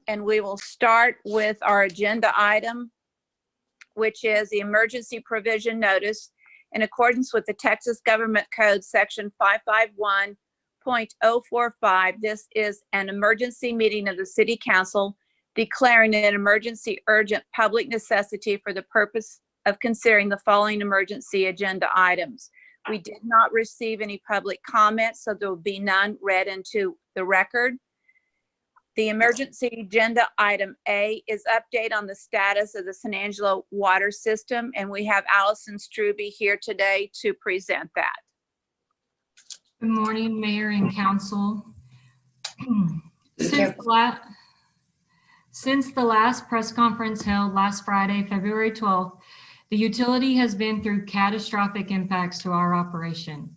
and we will start with our agenda item, which is the emergency provision notice in accordance with the Texas Government Code Section 551.045. This is an emergency meeting of the City Council declaring an emergency urgent public necessity for the purpose of considering the following emergency agenda items. We did not receive any public comments, so there will be none read into the record. The emergency agenda item A is update on the status of the San Angelo water system, and we have Allison Struby here today to present that. Good morning, Mayor and Council. Since the last press conference held last Friday, February 12th, the utility has been through catastrophic impacts to our operation.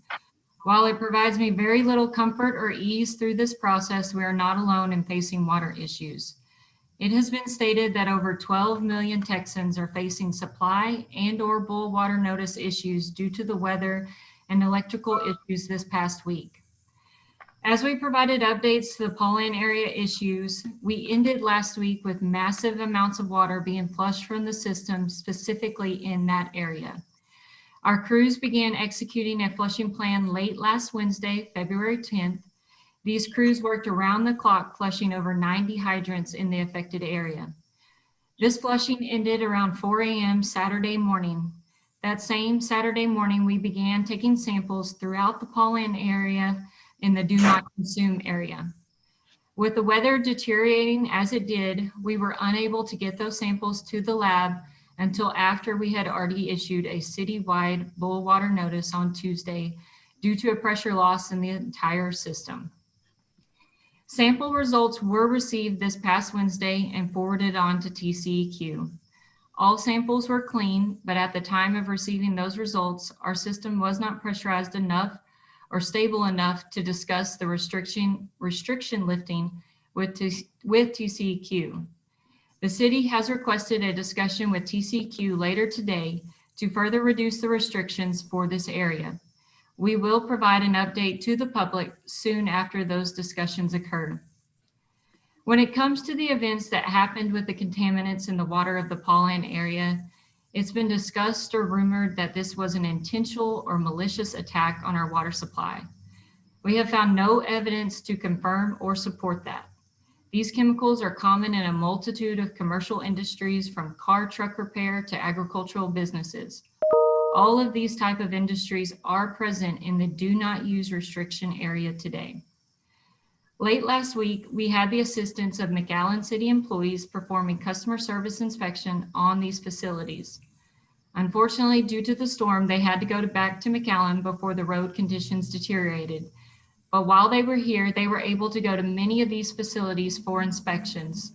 While it provides me very little comfort or ease through this process, we are not alone in facing water issues. It has been stated that over 12 million Texans are facing supply and/or boil water notice issues due to the weather and electrical issues this past week. As we provided updates to the PaulAnn area issues, we ended last week with massive amounts of water being flushed from the system, specifically in that area. Our crews began executing a flushing plan late last Wednesday, February 10th. These crews worked around the clock flushing over 90 hydrants in the affected area. This flushing ended around 4 a.m. Saturday morning. That same Saturday morning, we began taking samples throughout the PaulAnn area in the do not consume area. With the weather deteriorating as it did, we were unable to get those samples to the lab until after we had already issued a citywide boil water notice on Tuesday due to a pressure loss in the entire system. Sample results were received this past Wednesday and forwarded on to TCEQ. All samples were clean, but at the time of receiving those results, our system was not pressurized enough or stable enough to discuss the restriction lifting with TCEQ. The city has requested a discussion with TCEQ later today to further reduce the restrictions for this area. We will provide an update to the public soon after those discussions occur. When it comes to the events that happened with the contaminants in the water of the PaulAnn area, it's been discussed or rumored that this was an intentional or malicious attack on our water supply. We have found no evidence to confirm or support that. These chemicals are common in a multitude of commercial industries, from car truck repair to agricultural businesses. All of these type of industries are present in the do not use restriction area today. Late last week, we had the assistance of McAllen City employees performing customer service inspection on these facilities. Unfortunately, due to the storm, they had to go back to McAllen before the road conditions deteriorated. But while they were here, they were able to go to many of these facilities for inspections.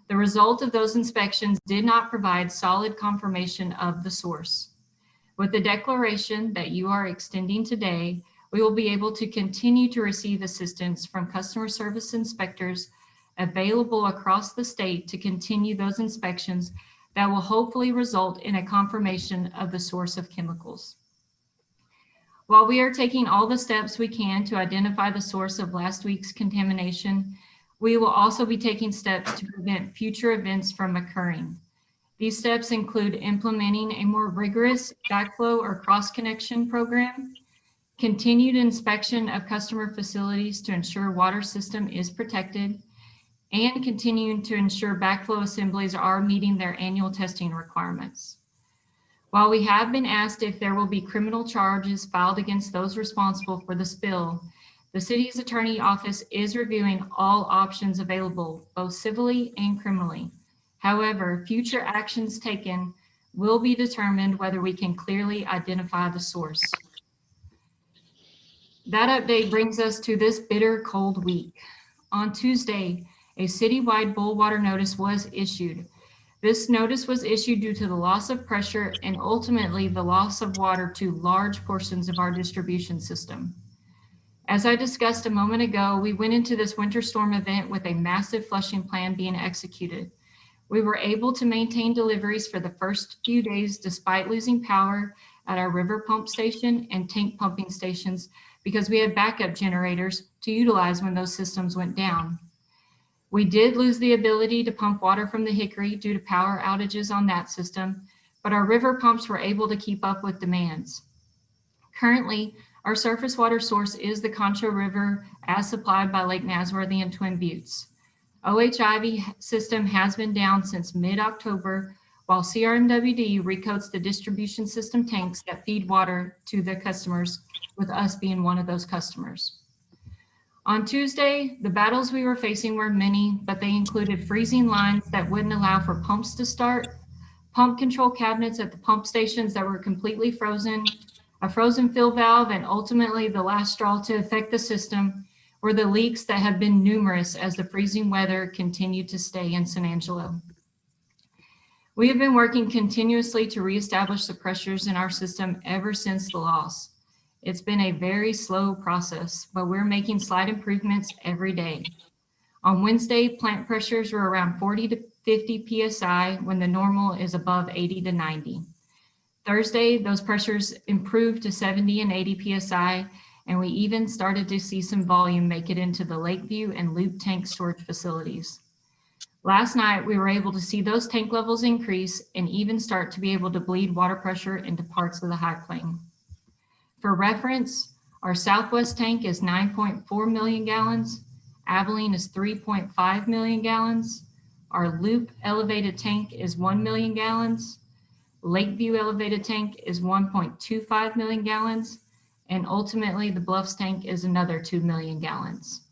The result of those inspections did not provide solid confirmation of the source. With the declaration that you are extending today, we will be able to continue to receive assistance from customer service inspectors available across the state to continue those inspections that will hopefully result in a confirmation of the source of chemicals. While we are taking all the steps we can to identify the source of last week's contamination, we will also be taking steps to prevent future events from occurring. These steps include implementing a more rigorous backflow or cross-connection program, continued inspection of customer facilities to ensure water system is protected, and continuing to ensure backflow assemblies are meeting their annual testing requirements. While we have been asked if there will be criminal charges filed against those responsible for the spill, the city's attorney office is reviewing all options available, both civilly and criminally. However, future actions taken will be determined whether we can clearly identify the source. That update brings us to this bitter cold week. On Tuesday, a citywide boil water notice was issued. This notice was issued due to the loss of pressure and ultimately the loss of water to large portions of our distribution system. As I discussed a moment ago, we went into this winter storm event with a massive flushing plan being executed. We were able to maintain deliveries for the first few days despite losing power at our river pump station and tank pumping stations because we had backup generators to utilize when those systems went down. We did lose the ability to pump water from the Hickory due to power outages on that system, but our river pumps were able to keep up with demands. Currently, our surface water source is the Concho River as supplied by Lake Nasworthy and Twin Buttes. OHIV system has been down since mid-October, while CRMWD recoats the distribution system tanks that feed water to the customers, with us being one of those customers. On Tuesday, the battles we were facing were many, but they included freezing lines that wouldn't allow for pumps to start, pump control cabinets at the pump stations that were completely frozen, a frozen fill valve, and ultimately the last straw to affect the system were the leaks that have been numerous as the freezing weather continued to stay in San Angelo. We have been working continuously to reestablish the pressures in our system ever since the loss. It's been a very slow process, but we're making slight improvements every day. On Wednesday, plant pressures were around 40 to 50 PSI when the normal is above 80 to 90. Thursday, those pressures improved to 70 and 80 PSI, and we even started to see some volume make it into the Lakeview and Loop tank storage facilities. Last night, we were able to see those tank levels increase and even start to be able to bleed water pressure into parts of the high plain. For reference, our Southwest tank is 9.4 million gallons, Abilene is 3.5 million gallons, our Loop elevated tank is 1 million gallons, Lakeview elevated tank is 1.25 million gallons, and ultimately the Bluffs tank is another 2 million gallons.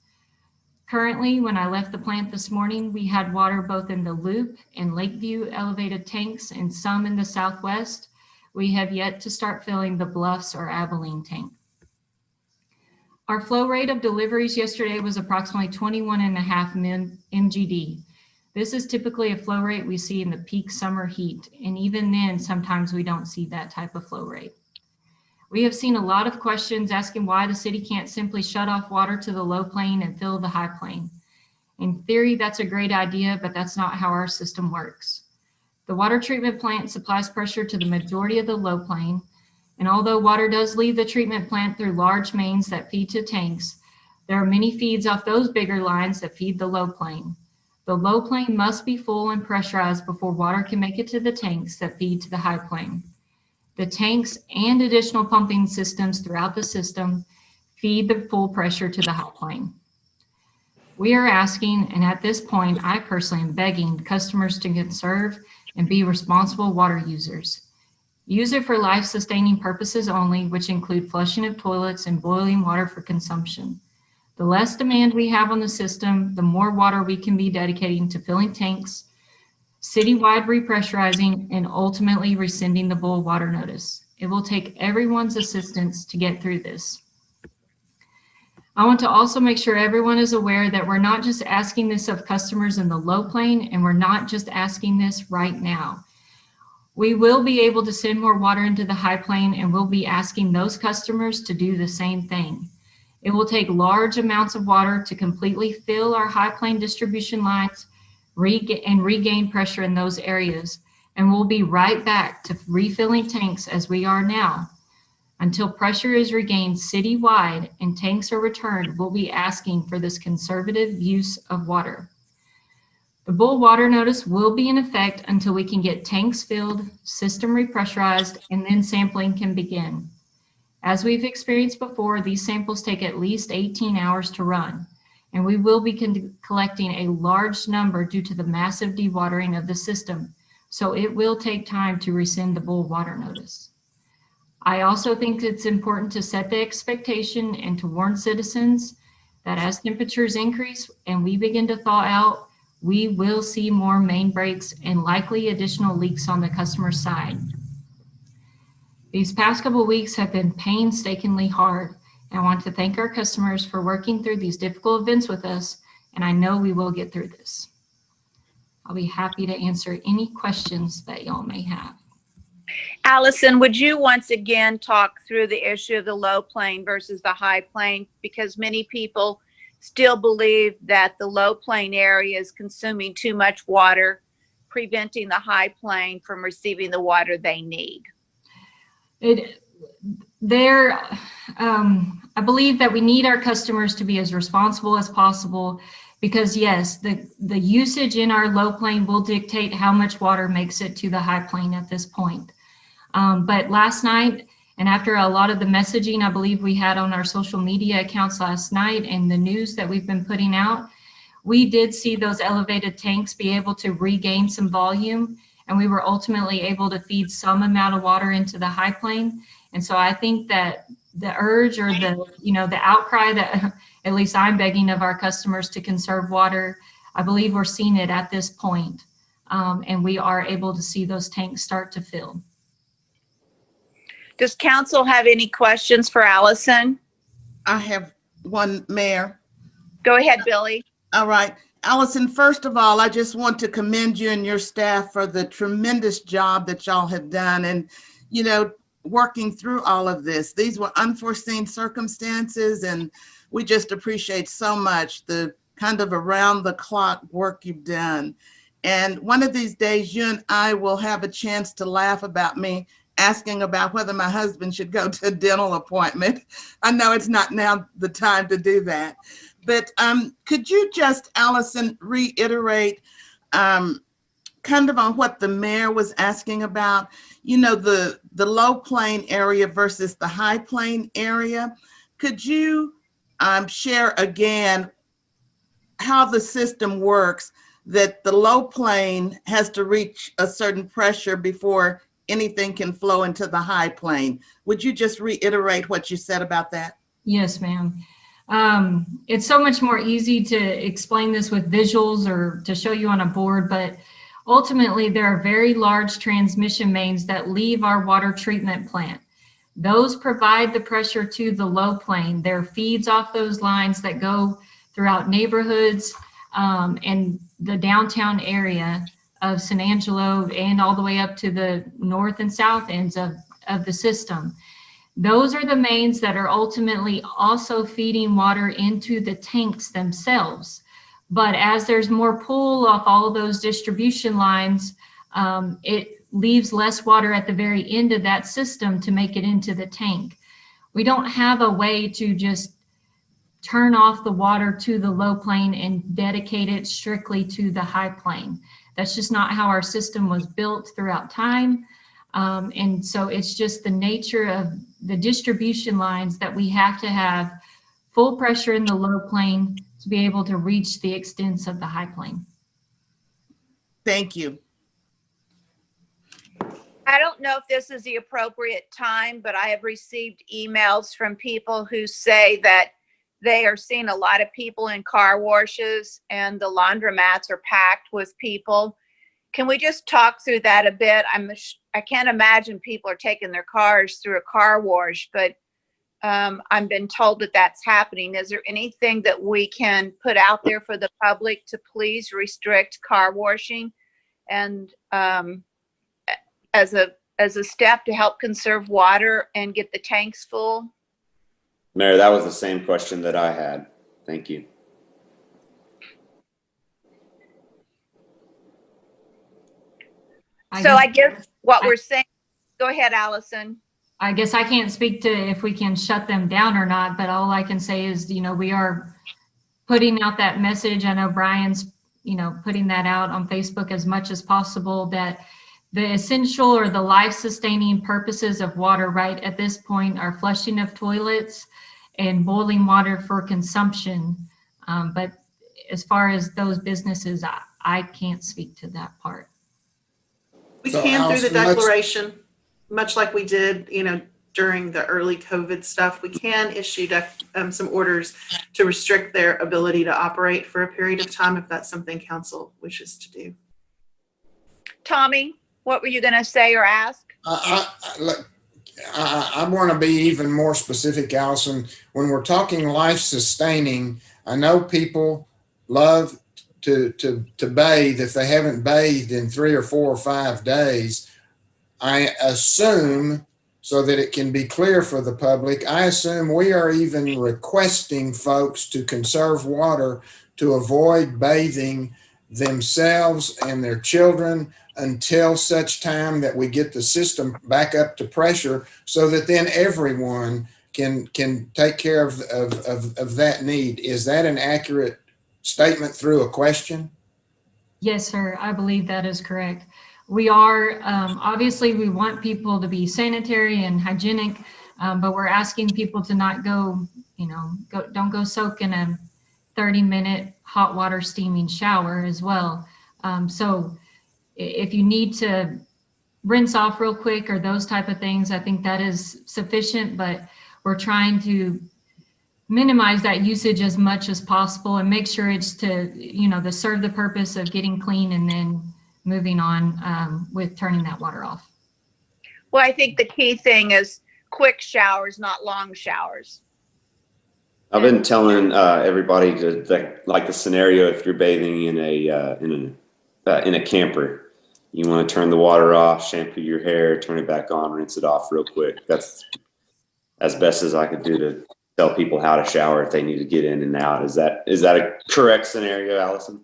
Currently, when I left the plant this morning, we had water both in the Loop and Lakeview elevated tanks and some in the Southwest. We have yet to start filling the Bluffs or Abilene tank. Our flow rate of deliveries yesterday was approximately 21.5 MGD. This is typically a flow rate we see in the peak summer heat, and even then, sometimes we don't see that type of flow rate. We have seen a lot of questions asking why the city can't simply shut off water to the low plain and fill the high plain. In theory, that's a great idea, but that's not how our system works. The water treatment plant supplies pressure to the majority of the low plain, and although water does leave the treatment plant through large mains that feed to tanks, there are many feeds off those bigger lines that feed the low plain. The low plain must be full and pressurized before water can make it to the tanks that feed to the high plain. The tanks and additional pumping systems throughout the system feed the full pressure to the high plain. We are asking, and at this point, I personally am begging customers to conserve and be responsible water users. Use it for life-sustaining purposes only, which include flushing of toilets and boiling water for consumption. The less demand we have on the system, the more water we can be dedicating to filling tanks, citywide repressurizing, and ultimately rescinding the bull water notice. It will take everyone's assistance to get through this. I want to also make sure everyone is aware that we're not just asking this of customers in the low plain, and we're not just asking this right now. We will be able to send more water into the high plain, and we'll be asking those customers to do the same thing. It will take large amounts of water to completely fill our high plain distribution lines and regain pressure in those areas, and we'll be right back to refilling tanks as we are now. Until pressure is regained citywide and tanks are returned, we'll be asking for this conservative use of water. The bull water notice will be in effect until we can get tanks filled, system repressurized, and then sampling can begin. As we've experienced before, these samples take at least 18 hours to run, and we will be collecting a large number due to the massive dewatering of the system, so it will take time to rescind the bull water notice. I also think it's important to set the expectation and to warn citizens that as temperatures increase and we begin to thaw out, we will see more main breaks and likely additional leaks on the customer side. These past couple of weeks have been painstakingly hard, and I want to thank our customers for working through these difficult events with us, and I know we will get through this. I'll be happy to answer any questions that y'all may have. Allison, would you once again talk through the issue of the low plain versus the high plain? Because many people still believe that the low plain area is consuming too much water, preventing the high plain from receiving the water they need. I believe that we need our customers to be as responsible as possible because yes, the usage in our low plain will dictate how much water makes it to the high plain at this point. But last night, and after a lot of the messaging I believe we had on our social media accounts last night and the news that we've been putting out, we did see those elevated tanks be able to regain some volume, and we were ultimately able to feed some amount of water into the high plain. And so I think that the urge or the outcry that at least I'm begging of our customers to conserve water, I believe we're seeing it at this point. And we are able to see those tanks start to fill. Does council have any questions for Allison? I have one, Mayor. Go ahead, Billy. All right. Allison, first of all, I just want to commend you and your staff for the tremendous job that y'all have done and, working through all of this. These were unforeseen circumstances, and we just appreciate so much the kind of around the clock work you've done. And one of these days, you and I will have a chance to laugh about me asking about whether my husband should go to a dental appointment. I know it's not now the time to do that. But could you just, Allison, reiterate kind of on what the mayor was asking about, the low plain area versus the high plain area? Could you share again how the system works, that the low plain has to reach a certain pressure before anything can flow into the high plain? Would you just reiterate what you said about that? Yes, ma'am. It's so much more easy to explain this with visuals or to show you on a board, but ultimately there are very large transmission mains that leave our water treatment plant. Those provide the pressure to the low plain. There are feeds off those lines that go throughout neighborhoods and the downtown area of San Angelo and all the way up to the north and south ends of the system. Those are the mains that are ultimately also feeding water into the tanks themselves. But as there's more pull off all of those distribution lines, it leaves less water at the very end of that system to make it into the tank. We don't have a way to just turn off the water to the low plain and dedicate it strictly to the high plain. That's just not how our system was built throughout time. And so it's just the nature of the distribution lines that we have to have full pressure in the low plain to be able to reach the extents of the high plain. Thank you. I don't know if this is the appropriate time, but I have received emails from people who say that they are seeing a lot of people in car washes and the laundromats are packed with people. Can we just talk through that a bit? I can't imagine people are taking their cars through a car wash, but I've been told that that's happening. Is there anything that we can put out there for the public to please restrict car washing and as a step to help conserve water and get the tanks full? Mayor, that was the same question that I had. Thank you. I guess what we're saying, go ahead, Allison. I guess I can't speak to if we can shut them down or not, but all I can say is, we are putting out that message. I know Brian's, putting that out on Facebook as much as possible, that the essential or the life-sustaining purposes of water right at this point are flushing of toilets and boiling water for consumption. But as far as those businesses, I can't speak to that part. We can through the declaration, much like we did, during the early COVID stuff, we can issue some orders to restrict their ability to operate for a period of time if that's something council wishes to do. Tommy, what were you going to say or ask? I want to be even more specific, Allison. When we're talking life-sustaining, I know people love to bathe if they haven't bathed in 3 or 4 or 5 days. I assume, so that it can be clear for the public, I assume we are even requesting folks to conserve water to avoid bathing themselves and their children until such time that we get the system back up to pressure, so that then everyone can take care of that need. Is that an accurate statement through a question? Yes, sir. I believe that is correct. We are, obviously, we want people to be sanitary and hygienic, but we're asking people to not go, don't go soak in a 30-minute hot water steaming shower as well. So if you need to rinse off real quick or those type of things, I think that is sufficient, but we're trying to minimize that usage as much as possible and make sure it's to serve the purpose of getting clean and then moving on with turning that water off. Well, I think the key thing is quick showers, not long showers. I've been telling everybody like the scenario if you're bathing in a camper, you want to turn the water off, shampoo your hair, turn it back on, rinse it off real quick. That's as best as I could do to tell people how to shower if they need to get in and out. Is that a correct scenario, Allison?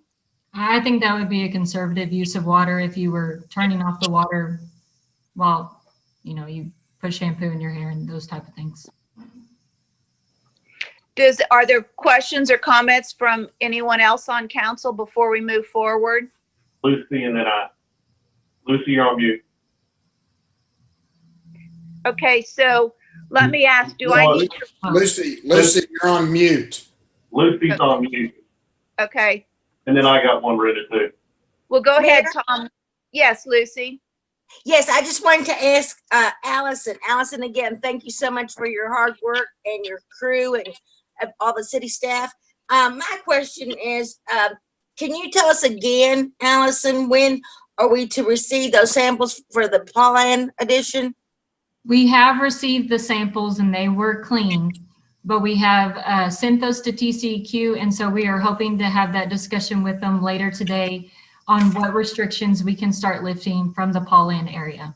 I think that would be a conservative use of water if you were turning off the water while, you put shampoo in your hair and those type of things. Are there questions or comments from anyone else on council before we move forward? Lucy and then Lucy, you're on mute. Okay, so let me ask, Lucy, you're on mute. Lucy's on mute. Okay. And then I got one ready too. Well, go ahead, Tom. Yes, Lucy. Yes, I just wanted to ask Allison. Allison, again, thank you so much for your hard work and your crew and all the city staff. My question is, can you tell us again, Allison, when are we to receive those samples for the PaulAnn edition? We have received the samples and they were clean, but we have sent those to TCEQ, and so we are hoping to have that discussion with them later today on what restrictions we can start lifting from the PaulAnn area.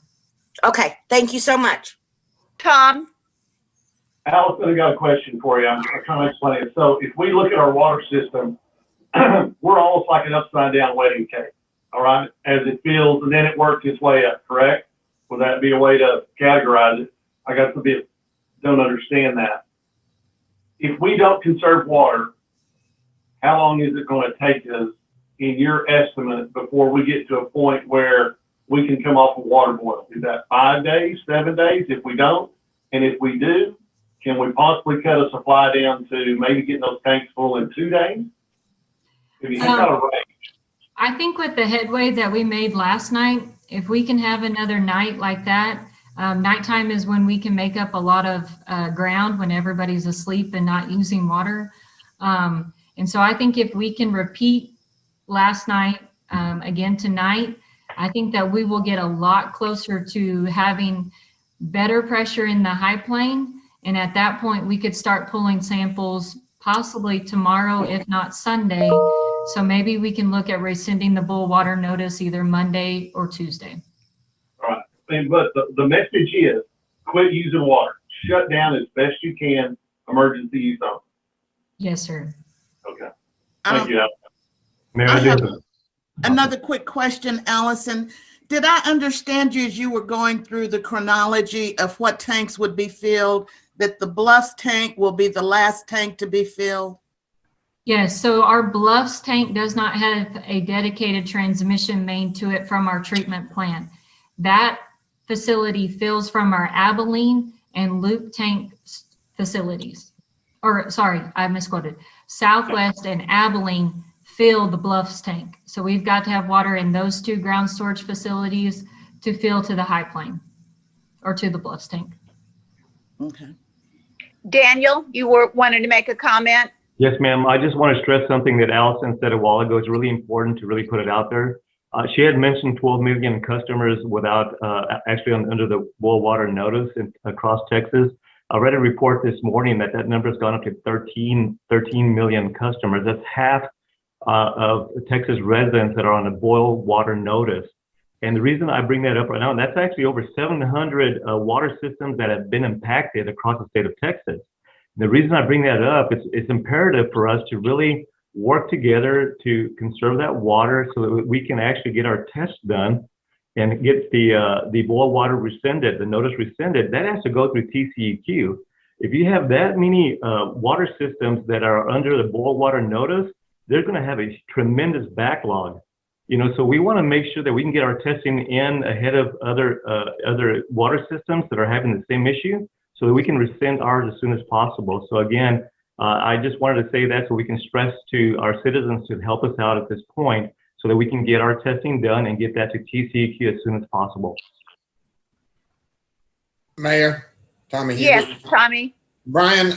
Okay, thank you so much. Tom? Allison, I got a question for you. I'm trying to explain it. So if we look at our water system, we're almost like an upside down wedding cake, all right? As it fills and then it works its way up, correct? Would that be a way to categorize it? I got to don't understand that. If we don't conserve water, how long is it going to take us, in your estimate, before we get to a point where we can come off a water boil? Is that 5 days, 7 days? If we don't, and if we do, can we possibly cut a supply down to maybe getting those tanks full in 2 days? If you got a range. I think with the headway that we made last night, if we can have another night like that, nighttime is when we can make up a lot of ground when everybody's asleep and not using water. And so I think if we can repeat last night again tonight, I think that we will get a lot closer to having better pressure in the high plane. And at that point, we could start pulling samples possibly tomorrow, if not Sunday. So maybe we can look at rescinding the bull water notice either Monday or Tuesday. All right. But the message is quit using water. Shut down as best you can. Emergency use only. Yes, sir. Okay. Thank you, I have another quick question, Allison. Did I understand you as you were going through the chronology of what tanks would be filled, that the Bluffs tank will be the last tank to be filled? Yes, so our Bluffs tank does not have a dedicated transmission main to it from our treatment plant. That facility fills from our Abilene and Loop tank facilities. Or sorry, I misquoted. Southwest and Abilene fill the Bluffs tank. So we've got to have water in those two ground storage facilities to fill to the high plane or to the Bluffs tank. Okay. Daniel, you wanted to make a comment? Yes, ma'am. I just want to stress something that Allison said a while ago. It's really important to really put it out there. She had mentioned 12 million customers without actually under the boil water notice across Texas. I read a report this morning that number has gone up to 13 million customers. That's half of Texas residents that are on a boil water notice. And the reason I bring that up right now, and that's actually over 700 water systems that have been impacted across the state of Texas. The reason I bring that up, it's imperative for us to really work together to conserve that water so that we can actually get our tests done and get the boil water rescinded, the notice rescinded. That has to go through TCEQ. If you have that many water systems that are under the boil water notice, they're going to have a tremendous backlog. You know, so we want to make sure that we can get our testing in ahead of other water systems that are having the same issue, so that we can rescind ours as soon as possible. So again, I just wanted to say that so we can stress to our citizens to help us out at this point, so that we can get our testing done and get that to TCEQ as soon as possible. Mayor, Tommy. Yes, Tommy. Brian,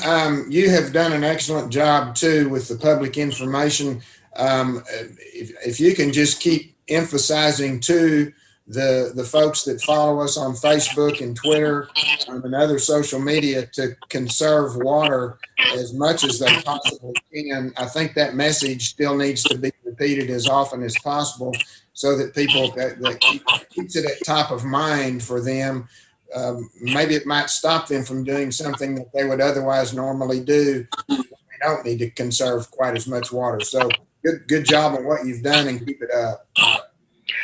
you have done an excellent job too with the public information. If you can just keep emphasizing to the folks that follow us on Facebook and Twitter and other social media to conserve water as much as they possibly can. I think that message still needs to be repeated as often as possible, so that people that keeps it at top of mind for them. Maybe it might stop them from doing something that they would otherwise normally do. They don't need to conserve quite as much water. So good job on what you've done, and keep it up.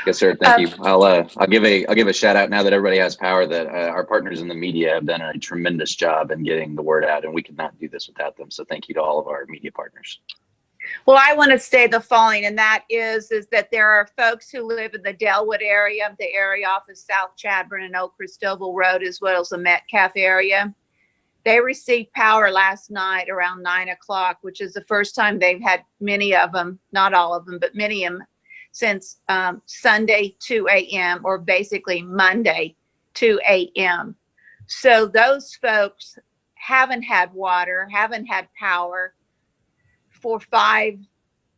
Yes, sir. Thank you. I'll give a shout out now that everybody has power, that our partners in the media have done a tremendous job in getting the word out, and we could not do this without them. So thank you to all of our media partners. Well, I want to say the following, and that is that there are folks who live in the Delwood area, the area off of South Chadbourne and Old Christoval Road, as well as the Metcalf area. They received power last night around 9 o'clock, which is the first time they've had, many of them, not all of them, but many of them, since Sunday 2 a.m. or basically Monday 2 a.m. So those folks haven't had water, haven't had power for 5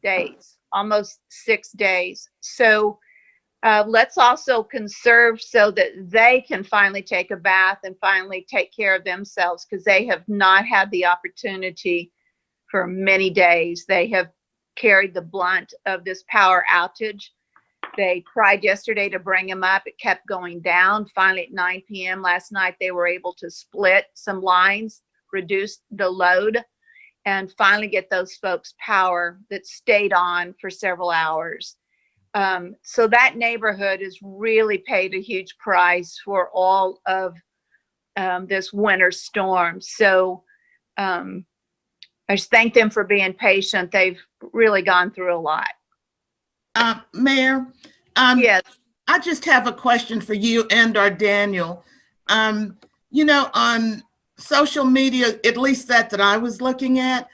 days, almost 6 days. So let's also conserve so that they can finally take a bath and finally take care of themselves, because they have not had the opportunity for many days. They have carried the blunt of this power outage. They tried yesterday to bring them up. It kept going down. Finally, at 9 p.m. last night, they were able to split some lines, reduce the load, and finally get those folks power that stayed on for several hours. So that neighborhood has really paid a huge price for all of this winter storm. So I just thank them for being patient. They've really gone through a lot. Mayor, Yes. I just have a question for you and or Daniel. You know, on social media, at least that I was looking at,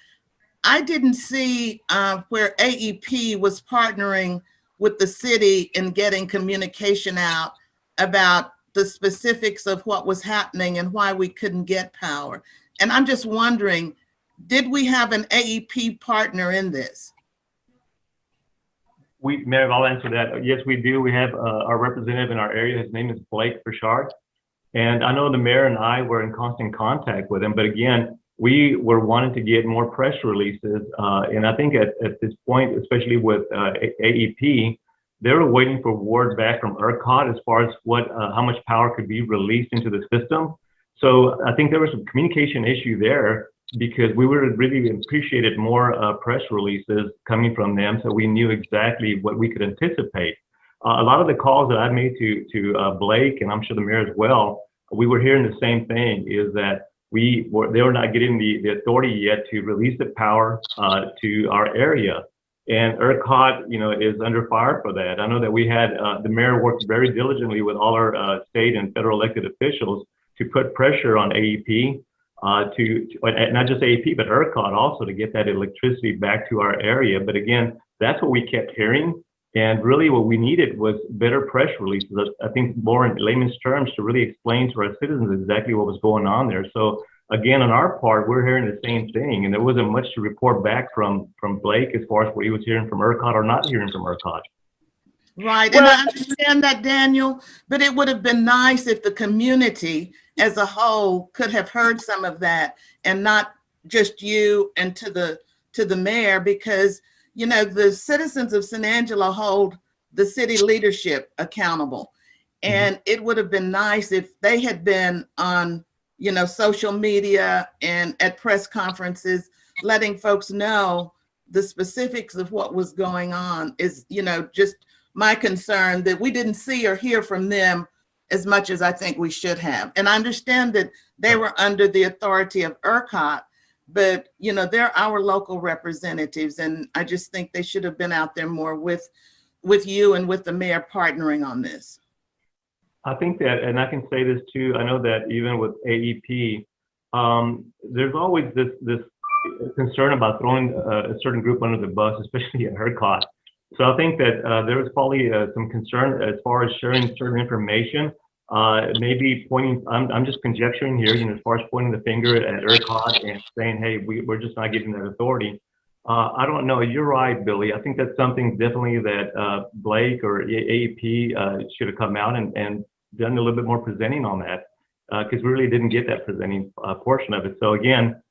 I didn't see where AEP was partnering with the city in getting communication out about the specifics of what was happening and why we couldn't get power. And I'm just wondering, did we have an AEP partner in this? Mayor, I'll answer that. Yes, we do. We have our representative in our area. His name is Blake Burchard. And I know the mayor and I were in constant contact with him, but again, we were wanting to get more press releases. And I think at this point, especially with AEP, they were waiting for word back from ERCOT as far as how much power could be released into the system. So I think there was some communication issue there, because we would have really appreciated more press releases coming from them, so we knew exactly what we could anticipate. A lot of the calls that I made to Blake, and I'm sure the mayor as well, we were hearing the same thing, is that they were not getting the authority yet to release the power to our area. And ERCOT, you know, is under fire for that. I know that we had, the mayor worked very diligently with all our state and federal elected officials to put pressure on AEP, to not just AEP, but ERCOT also, to get that electricity back to our area. But again, that's what we kept hearing. And really what we needed was better press releases, I think more in layman's terms, to really explain to our citizens exactly what was going on there. So again, on our part, we're hearing the same thing, and there wasn't much to report back from Blake as far as what he was hearing from ERCOT or not hearing from ERCOT. Right, and I understand that, Daniel, but it would have been nice if the community as a whole could have heard some of that, and not just you and to the mayor, because, you know, the citizens of San Angelo hold the city leadership accountable. And it would have been nice if they had been on, you know, social media and at press conferences, letting folks know the specifics of what was going on. Is, you know, just my concern that we didn't see or hear from them as much as I think we should have. And I understand that they were under the authority of ERCOT, but they're our local representatives, and I just think they should have been out there more with you and with the mayor partnering on this. I think that, and I can say this too, I know that even with AEP, there's always this concern about throwing a certain group under the bus, especially at ERCOT. So I think that there was probably some concern as far as sharing certain information, maybe pointing, I'm just conjecturing here, as far as pointing the finger at ERCOT and saying, hey, we're just not giving that authority. I don't know, you're right, Billy. I think that's something definitely that Blake or AEP should have come out and done a little bit more presenting on that, because we really didn't get that presenting portion of it. So again,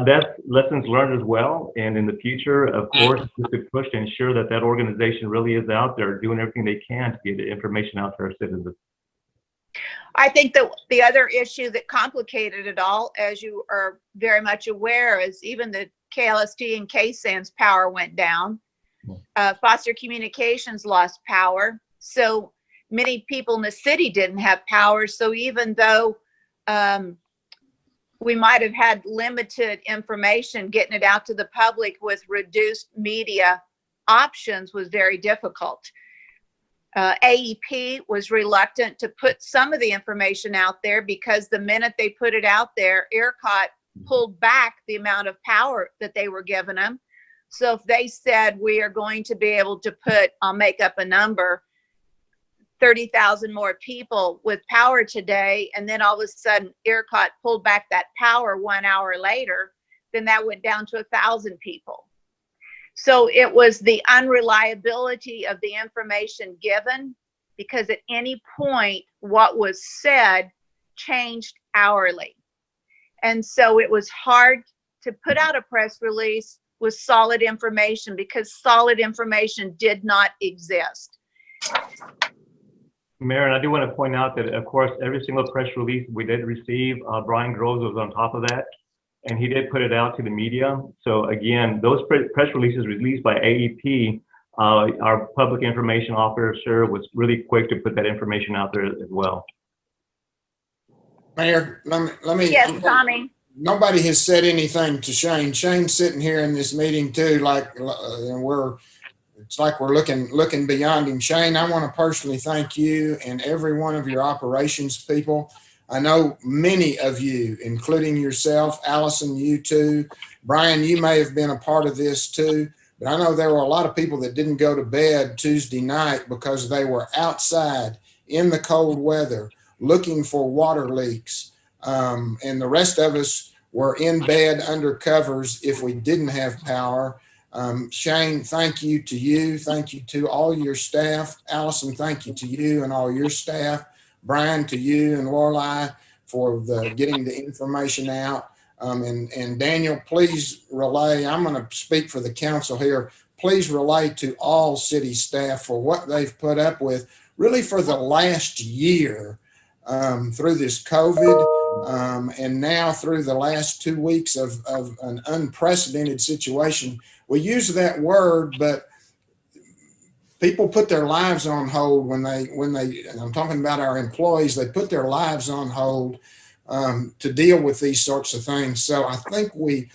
that's lessons learned as well. And in the future, of course, just to push to ensure that that organization really is out there doing everything they can to get the information out to our citizens. I think that the other issue that complicated it all, as you are very much aware, is even the KLST and KSAN's power went down. Foster Communications lost power. So many people in the city didn't have power. So even though we might have had limited information, getting it out to the public with reduced media options was very difficult. AEP was reluctant to put some of the information out there because the minute they put it out there, ERCOT pulled back the amount of power that they were giving them. So if they said we are going to be able to put, I'll make up a number, 30,000 more people with power today, and then all of a sudden ERCOT pulled back that power 1 hour later, then that went down to 1,000 people. So it was the unreliability of the information given, because at any point what was said changed hourly. And so it was hard to put out a press release with solid information because solid information did not exist. Mayor, I do want to point out that, of course, every single press release we did receive, Brian Groves was on top of that, and he did put it out to the media. So again, those press releases released by AEP, our public information officer was really quick to put that information out there as well. Mayor, let me. Yes, Tommy. Nobody has said anything to Shane. Shane's sitting here in this meeting too, and it's like we're looking beyond him. Shane, I want to personally thank you and every one of your operations people. I know many of you, including yourself, Allison, you too. Brian, you may have been a part of this too, but I know there were a lot of people that didn't go to bed Tuesday night because they were outside in the cold weather looking for water leaks. And the rest of us were in bed under covers if we didn't have power. Shane, thank you to you. Thank you to all your staff. Allison, thank you to you and all your staff. Brian, to you and Lorelei for getting the information out. And Daniel, please relay. I'm going to speak for the council here. Please relay to all city staff for what they've put up with really for the last year through this COVID and now through the last 2 weeks of an unprecedented situation. We use that word, but people put their lives on hold when they, and I'm talking about our employees, they put their lives on hold to deal with these sorts of things. So I think we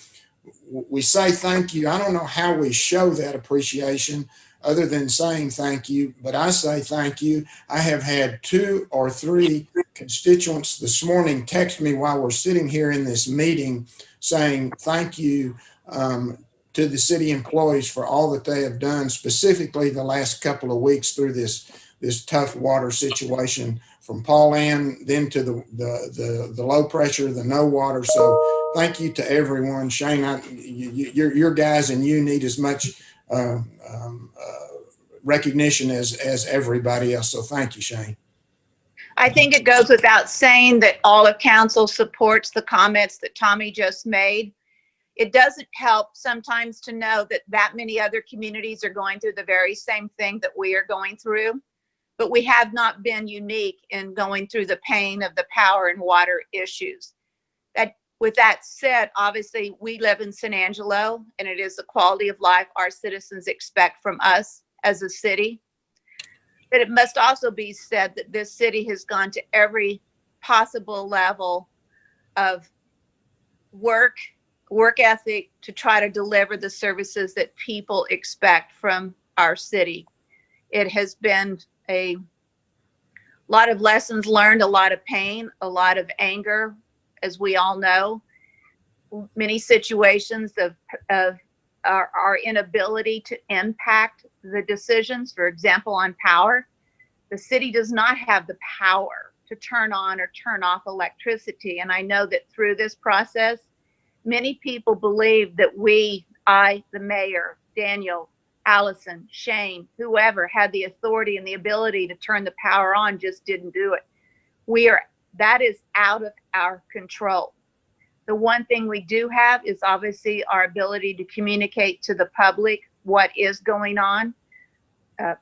say thank you. I don't know how we show that appreciation other than saying thank you, but I say thank you. I have had 2 or 3 constituents this morning text me while we're sitting here in this meeting saying thank you to the city employees for all that they have done, specifically the last couple of weeks through this tough water situation, from PaulAnn then to the low pressure, the no water. So thank you to everyone. Shane, your guys and you need as much recognition as everybody else. So thank you, Shane. I think it goes without saying that all of council supports the comments that Tommy just made. It doesn't help sometimes to know that many other communities are going through the very same thing that we are going through, but we have not been unique in going through the pain of the power and water issues. With that said, obviously we live in San Angelo, and it is the quality of life our citizens expect from us as a city. But it must also be said that this city has gone to every possible level of work work ethic to try to deliver the services that people expect from our city. It has been a lot of lessons learned, a lot of pain, a lot of anger, as we all know. Many situations of our inability to impact the decisions, for example, on power. The city does not have the power to turn on or turn off electricity. And I know that through this process, many people believe that I, the mayor, Daniel, Allison, Shane, whoever had the authority and the ability to turn the power on, just didn't do it. That is out of our control. The one thing we do have is obviously our ability to communicate to the public what is going on,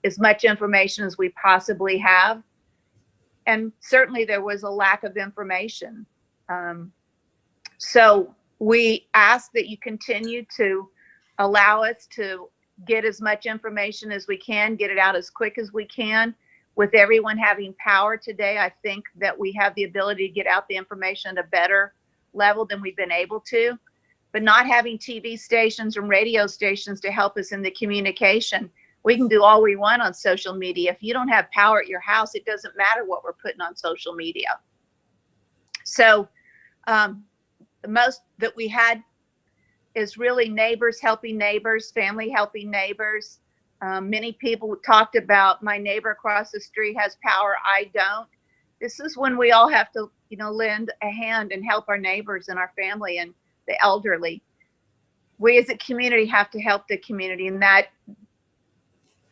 as much information as we possibly have. And certainly there was a lack of information. So we ask that you continue to allow us to get as much information as we can, get it out as quick as we can. With everyone having power today, I think that we have the ability to get out the information at a better level than we've been able to. But not having TV stations and radio stations to help us in the communication, we can do all we want on social media. If you don't have power at your house, it doesn't matter what we're putting on social media. So the most that we had is really neighbors helping neighbors, family helping neighbors. Many people talked about my neighbor across the street has power, I don't. This is when we all have to, lend a hand and help our neighbors and our family and the elderly. We as a community have to help the community, and that,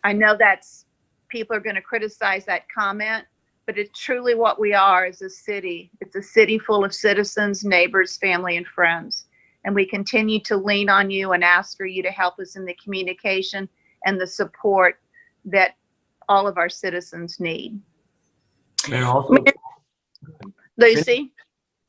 I know that's, people are going to criticize that comment, but it's truly what we are as a city. It's a city full of citizens, neighbors, family, and friends. And we continue to lean on you and ask for you to help us in the communication and the support that all of our citizens need. And also, Lucy?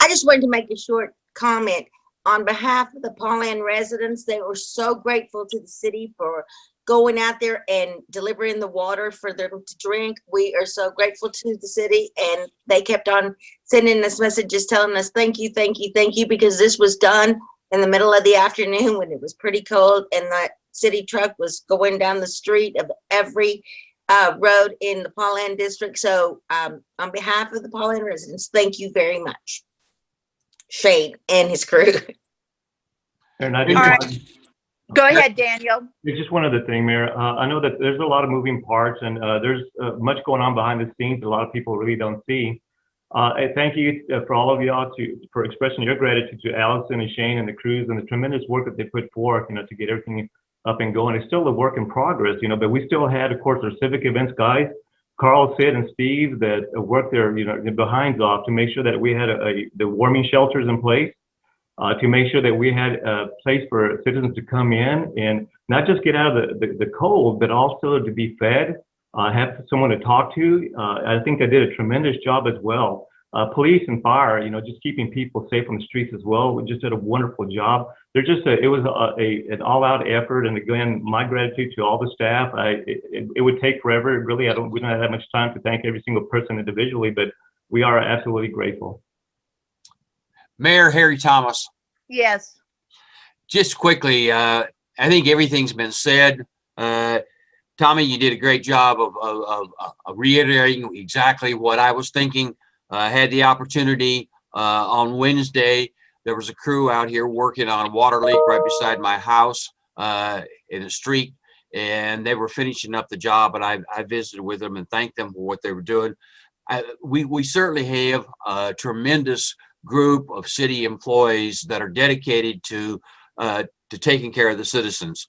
I just wanted to make a short comment. On behalf of the PaulAnn residents, they were so grateful to the city for going out there and delivering the water for them to drink. We are so grateful to the city, and they kept on sending us messages telling us thank you, thank you, thank you, because this was done in the middle of the afternoon when it was pretty cold, and that city truck was going down the street of every road in the PaulAnn district. So on behalf of the PaulAnn residents, thank you very much, Shane and his crew. and I All didn't right. Go ahead, Daniel. It's just one other thing, Mayor. I know that there's a lot of moving parts, and there's much going on behind the scenes that a lot of people really don't see. Thank you for all of y'all for expressing your gratitude to Allison and Shane and the crews and the tremendous work that they put forth, to get everything up and going. It's still a work in progress, but we still had, of course, our civic events guys, Carl, Sid, and Steve, that worked their, their behinds off to make sure that we had the warming shelters in place, to make sure that we had a place for citizens to come in and not just get out of the cold, but also to be fed, have someone to talk to. I think they did a tremendous job as well. Police and fire, just keeping people safe on the streets as well. We just did a wonderful job. It was an all-out effort. And again, my gratitude to all the staff. It would take forever. Really, we don't have that much time to thank every single person individually, but we are absolutely grateful. Mayor Harry Thomas. Yes. Just quickly, I think everything's been said. Tommy, you did a great job of reiterating exactly what I was thinking. I had the opportunity on Wednesday. There was a crew out here working on a water leak right beside my house in the street, and they were finishing up the job, and I visited with them and thanked them for what they were doing. We certainly have a tremendous group of city employees that are dedicated to taking care of the citizens.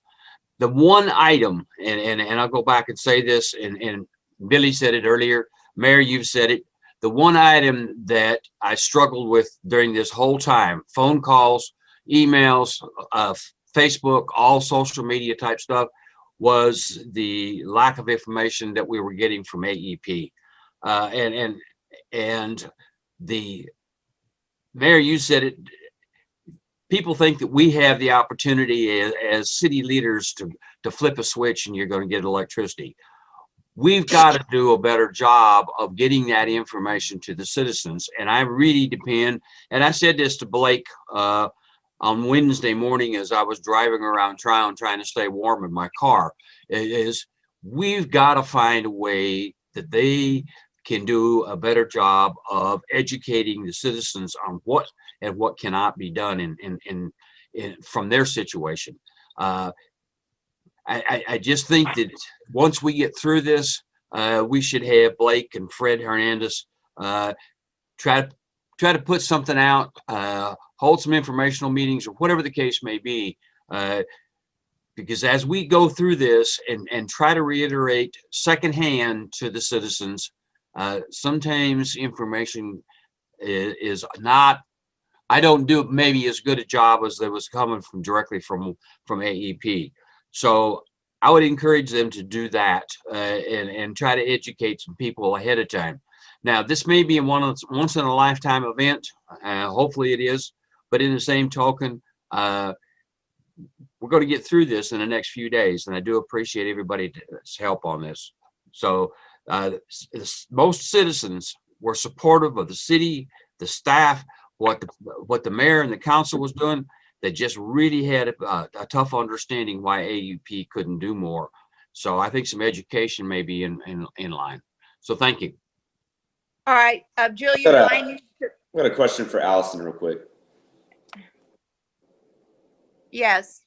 The one item, and I'll go back and say this, and Billy said it earlier, Mayor, you've said it. The one item that I struggled with during this whole time, phone calls, emails, Facebook, all social media type stuff, was the lack of information that we were getting from AEP. And the Mayor, you said it, people think that we have the opportunity as city leaders to flip a switch and you're going to get electricity. We've got to do a better job of getting that information to the citizens. And I really depend, and I said this to Blake on Wednesday morning as I was driving around town trying to stay warm in my car is we've got to find a way that they can do a better job of educating the citizens on what and what cannot be done in from their situation. I just think that once we get through this, we should have Blake and Fred Hernandez try to put something out, hold some informational meetings or whatever the case may be, because as we go through this and try to reiterate secondhand to the citizens, sometimes information is not, I don't do maybe as good a job as that was coming from directly from AEP. So I would encourage them to do that and try to educate some people ahead of time. Now, this may be a once in a lifetime event. Hopefully it is, but in the same token, we're going to get through this in the next few days. And I do appreciate everybody's help on this. So most citizens were supportive of the city, the staff, what the mayor and the council was doing. They just really had a tough understanding why AUP couldn't do more. So I think some education may be in line. So thank you. All right, Julia, I've got a question for Allison real quick. yes.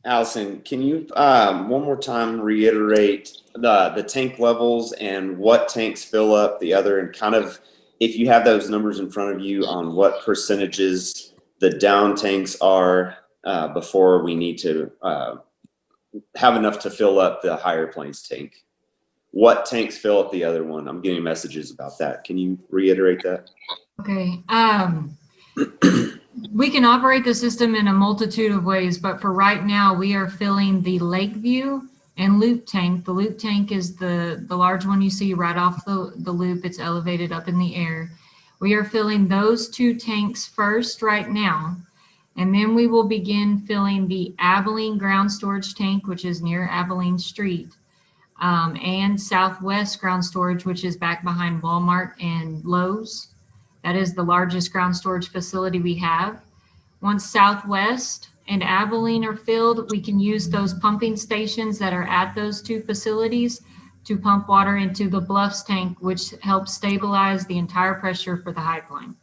Allison, can you one more time reiterate the tank levels and what tanks fill up the other, and kind of if you have those numbers in front of you on what percentages the down tanks are before we need to have enough to fill up the higher planes tank? What tanks fill up the other one? I'm getting messages about that. Can you reiterate that? Okay. We can operate the system in a multitude of ways, but for right now, we are filling the Lakeview and Loop tank. The Loop tank is the large one you see right off the loop. It's elevated up in the air. We are filling those two tanks first right now, and then we will begin filling the Abilene ground storage tank, which is near Abilene Street, and Southwest ground storage, which is back behind Walmart and Lowe's. That is the largest ground storage facility we have. Once Southwest and Abilene are filled, we can use those pumping stations that are at those two facilities to pump water into the Bluffs tank, which helps stabilize the entire pressure for the high plane.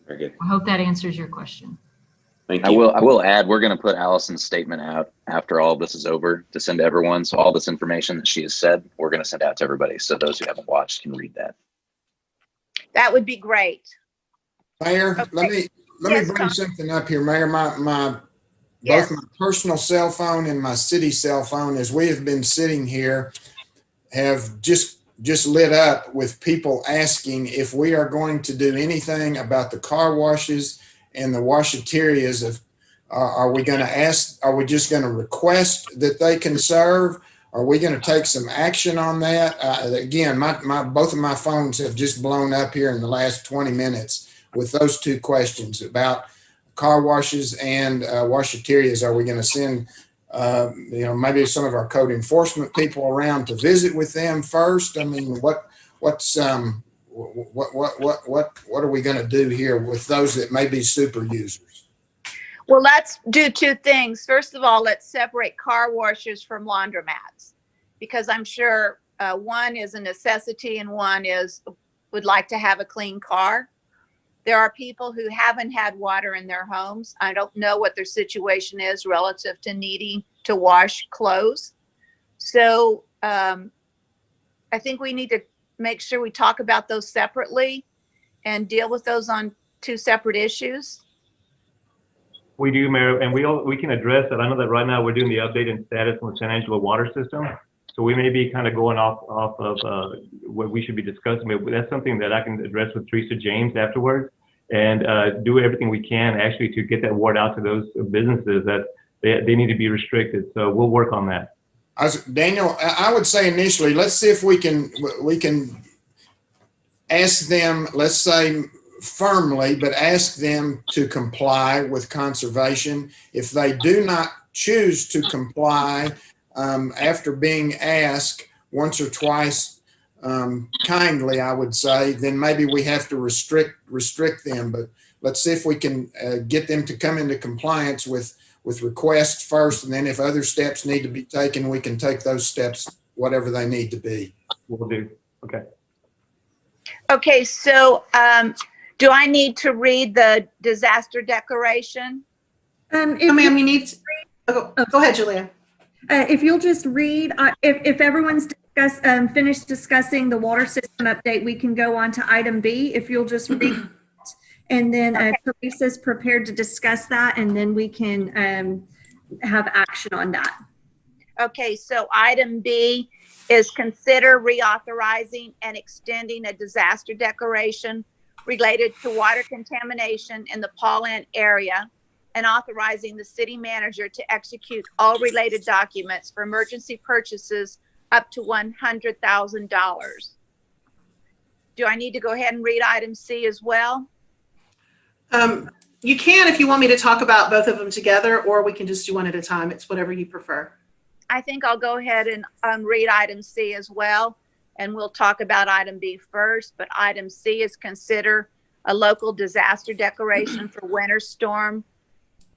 Very good. I hope that answers your question. Thank you. I will add, we're going to put Allison's statement out after all this is over to send to everyone. So all this information that she has said, we're going to send out to everybody. So those who haven't watched can read that. That would be great. Mayor, Okay. let me Yes, bring Tom. something up here, Mayor. Yes. Both my personal cell phone and my city cell phone, as we have been sitting here, have just lit up with people asking if we are going to do anything about the car washes and the washaterias. Are we going to ask? Are we just going to request that they can serve? Are we going to take some action on that? Again, both of my phones have just blown up here in the last 20 minutes with those two questions about car washes and washaterias. Are we going to send, maybe some of our code enforcement people around to visit with them first? I mean, what are we going to do here with those that may be super users? Well, let's do two things. First of all, let's separate car washers from laundromats, because I'm sure one is a necessity and one would like to have a clean car. There are people who haven't had water in their homes. I don't know what their situation is relative to needing to wash clothes. So I think we need to make sure we talk about those separately and deal with those on two separate issues. We do, Mayor, and we can address that. I know that right now we're doing the update and status on the San Angelo water system. So we may be kind of going off of what we should be discussing, but that's something that I can address with Teresa James afterwards, and do everything we can actually to get that word out to those businesses that they need to be restricted. So we'll work on that. Daniel, I would say initially, let's see if we can ask them, let's say firmly, but ask them to comply with conservation. If they do not choose to comply after being asked once or twice kindly, I would say, then maybe we have to restrict them. But let's see if we can get them to come into compliance with requests first, and then if other steps need to be taken, we can take those steps, whatever they need to be. Will do. Okay. Okay, so do I need to read the disaster declaration? Ma'am, you need to, go ahead, Julia. If you'll just read, if everyone's finished discussing the water system update, we can go on to item B. If you'll just read, and then Teresa's prepared to discuss that, and then we can have action on that. Okay, so item B is consider reauthorizing and extending a disaster declaration related to water contamination in the PaulAnn area, and authorizing the city manager to execute all related documents for emergency purchases up to $100,000. Do I need to go ahead and read item C as well? You can if you want me to talk about both of them together, or we can just do one at a time. It's whatever you prefer. I think I'll go ahead and read item C as well, and we'll talk about item B first. But item C is consider a local disaster declaration for Winter Storm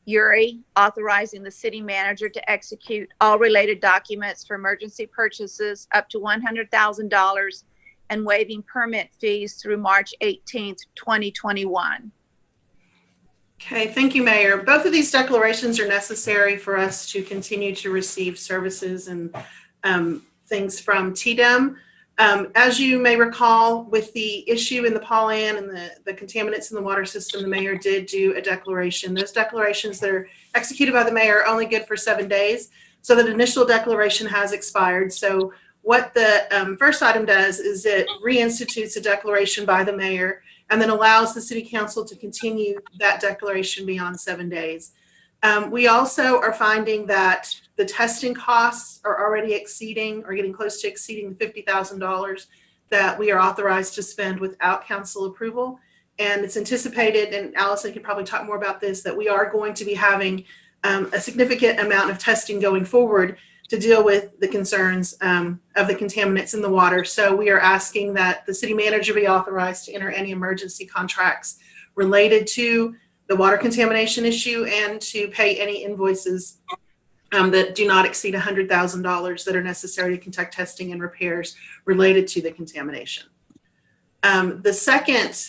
Uri, authorizing the city manager to execute all related documents for emergency purchases up to $100,000 and waiving permit fees through March 18th, 2021. Okay, thank you, Mayor. Both of these declarations are necessary for us to continue to receive services and things from TDEM. As you may recall, with the issue in the PaulAnn and the contaminants in the water system, the mayor did do a declaration. Those declarations that are executed by the mayor are only good for 7 days. So that initial declaration has expired. So what the first item does is it reinstitutes a declaration by the mayor and then allows the city council to continue that declaration beyond 7 days. We also are finding that the testing costs are already exceeding or getting close to exceeding the $50,000 that we are authorized to spend without council approval. And it's anticipated, and Allison can probably talk more about this, that we are going to be having a significant amount of testing going forward to deal with the concerns of the contaminants in the water. So we are asking that the city manager be authorized to enter any emergency contracts related to the water contamination issue and to pay any invoices that do not exceed $100,000 that are necessary to conduct testing and repairs related to the contamination. The second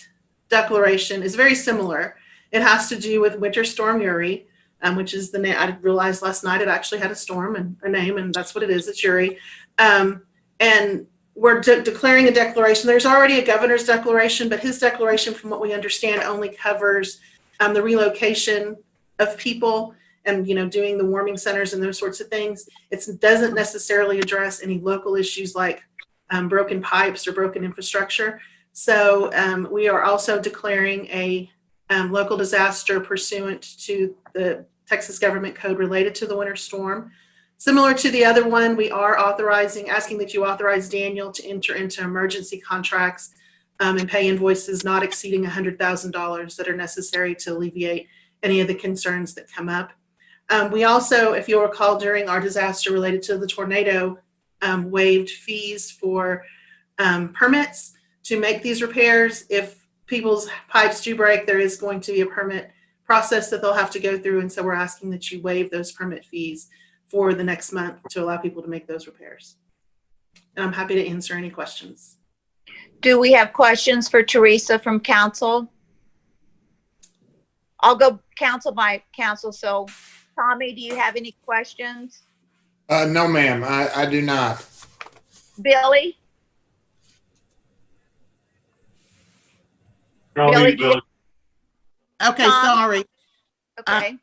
declaration is very similar. It has to do with Winter Storm Uri, which is the name. I realized last night it actually had a storm and a name, and that's what it is. It's Uri. And we're declaring a declaration. There's already a governor's declaration, but his declaration, from what we understand, only covers the relocation of people and, doing the warming centers and those sorts of things. It doesn't necessarily address any local issues like broken pipes or broken infrastructure. So we are also declaring a local disaster pursuant to the Texas government code related to the winter storm. Similar to the other one, we are asking that you authorize Daniel to enter into emergency contracts and pay invoices not exceeding $100,000 that are necessary to alleviate any of the concerns that come up. We also, if you'll recall, during our disaster related to the tornado, waived fees for permits to make these repairs. If people's pipes do break, there is going to be a permit process that they'll have to go through. And so we're asking that you waive those permit fees for the next month to allow people to make those repairs. And I'm happy to answer any questions. Do we have questions for Teresa from council? I'll go council by council. So Tommy, do you have any questions? No, ma'am, I do not. Billy? Billy. Okay, Tom? sorry. Okay.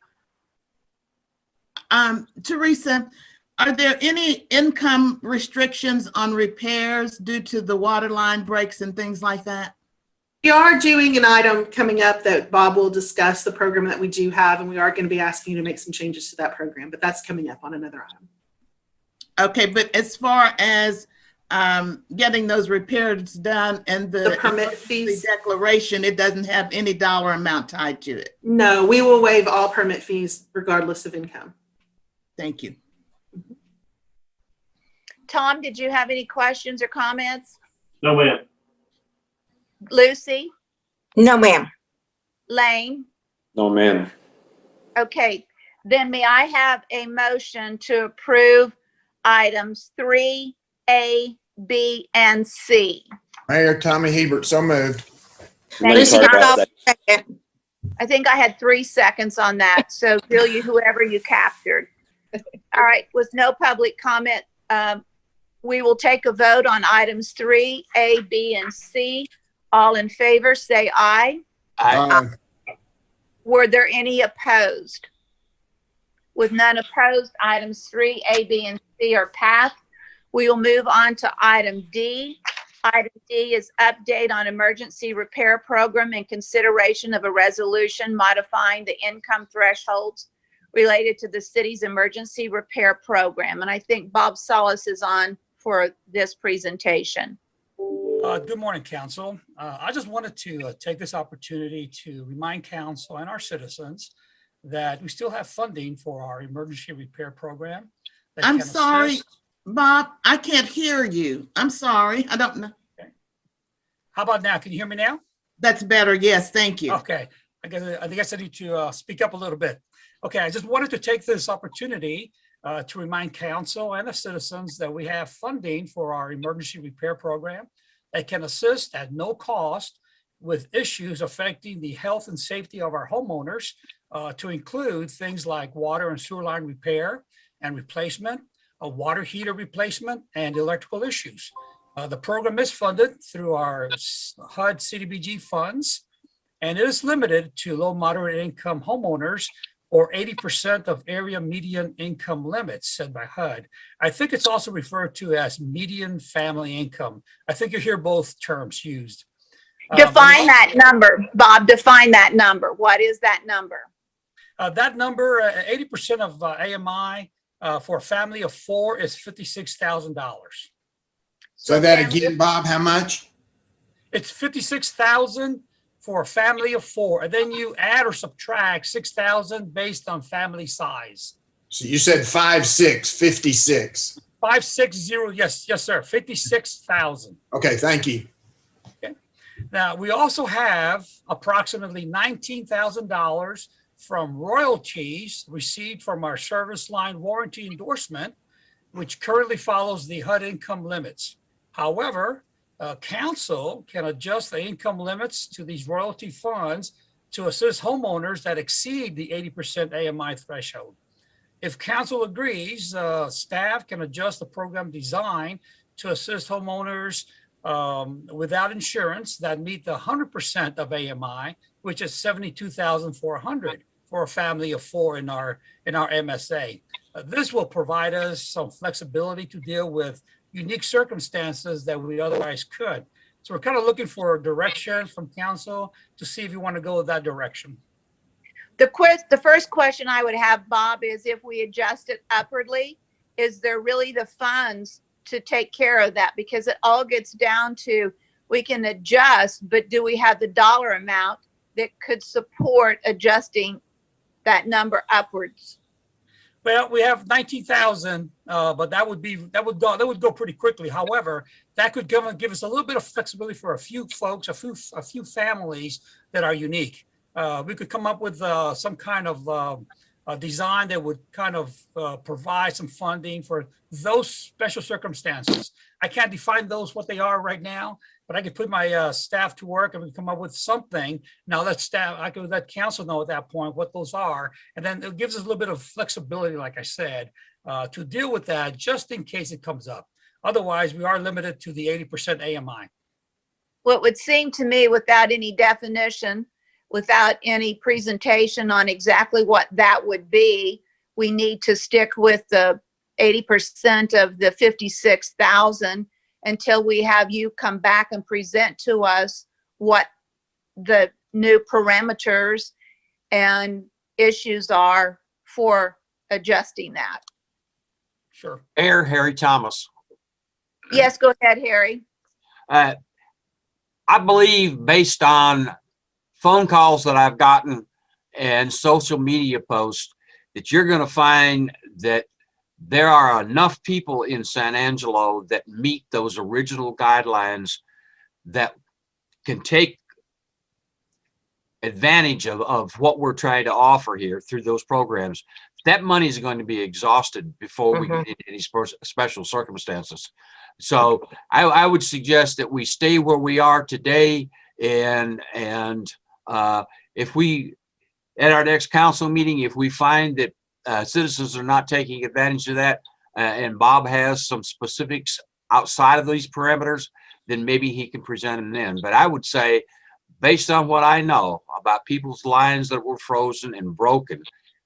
Teresa, are there any income restrictions on repairs due to the water line breaks and things like that? We are doing an item coming up that Bob will discuss, the program that we do have, and we are going to be asking you to make some changes to that program, but that's coming up on another item. Okay, but as far as getting those repairs done and the permit fees declaration, it doesn't have any dollar amount tied to it. No, we will waive all permit fees regardless of income. Thank you. Tom, did you have any questions or comments? No, ma'am. Lucy? No, ma'am. Lane? No, ma'am. Okay, then may I have a motion to approve items 3A, B, and C? Mayor Tommy Hebert, so moved. Thank Lucy you. Carl, second. I think I had 3 seconds on that, so Bill, you, whoever you captured. All right, with no public comment, we will take a vote on items 3A, B, and C. All in favor, say aye. Aye. Were there any opposed? With none opposed, items 3A, B, and C are passed. We will move on to item D. Item D is update on emergency repair program in consideration of a resolution modifying the income thresholds related to the city's emergency repair program. And I think Bob Solis is on for this presentation. Good morning, Council. I just wanted to take this opportunity to remind Council and our citizens that we still have funding for our emergency repair program. that I'm can sorry, assist- Bob, I can't hear you. I'm sorry. I don't know. How about now? Can you hear me now? That's better. Yes, thank you. Okay. I guess I need to speak up a little bit. Okay, I just wanted to take this opportunity to remind Council and the citizens that we have funding for our emergency repair program that can assist at no cost with issues affecting the health and safety of our homeowners, to include things like water and sewer line repair and replacement, a water heater replacement, and electrical issues. The program is funded through our HUD CDBG funds, and it is limited to low moderate income homeowners or 80% of area median income limits set by HUD. I think it's also referred to as median family income. I think you hear both terms used. Define that number, Bob, define that number. What is that number? That number, 80% of AMI for a family of 4 is $56,000. Say that again, Bob, how much? It's $56,000 for a family of 4, and then you add or subtract $6,000 based on family size. So you said 5, 56. 560, yes, sir, 56,000. Okay, thank you. Okay. Now, we also have approximately $19,000 from royalties received from our service line warranty endorsement, which currently follows the HUD income limits. However, Council can adjust the income limits to these royalty funds to assist homeowners that exceed the 80% AMI threshold. If Council agrees, staff can adjust the program design to assist homeowners without insurance that meet the 100% of AMI, which is $72,400 for a family of 4 in our MSA. This will provide us some flexibility to deal with unique circumstances that we otherwise could. So we're kind of looking for direction from Council to see if you want to go that direction. The first question I would have, Bob, is if we adjust it upwardly, is there really the funds to take care of that? Because it all gets down to, we can adjust, but do we have the dollar amount that could support adjusting that number upwards? Well, we have 19,000, but that would go pretty quickly. However, that could give us a little bit of flexibility for a few folks, a few families that are unique. We could come up with some kind of design that would kind of provide some funding for those special circumstances. I can't define those what they are right now, but I could put my staff to work and we come up with something. Now I could let Council know at that point what those are, and then it gives us a little bit of flexibility, like I said, to deal with that just in case it comes up. Otherwise, we are limited to the 80% AMI. Well, it would seem to me, without any definition, without any presentation on exactly what that would be, we need to stick with the 80% of the 56,000 until we have you come back and present to us what the new parameters and issues are for adjusting that. Sure. Mayor Harry Thomas. Yes, go ahead, Harry. I believe, based on phone calls that I've gotten and social media posts, that you're going to find that there are enough people in San Angelo that meet those original guidelines that can take advantage of what we're trying to offer here through those programs, that money is going to be exhausted before we get into any special circumstances. So I would suggest that we stay where we are today, and if we, at our next council meeting, if we find that citizens are not taking advantage of that, and Bob has some specifics outside of these parameters, then maybe he can present them then. But I would say, based on what I know about people's lines that were frozen and broken,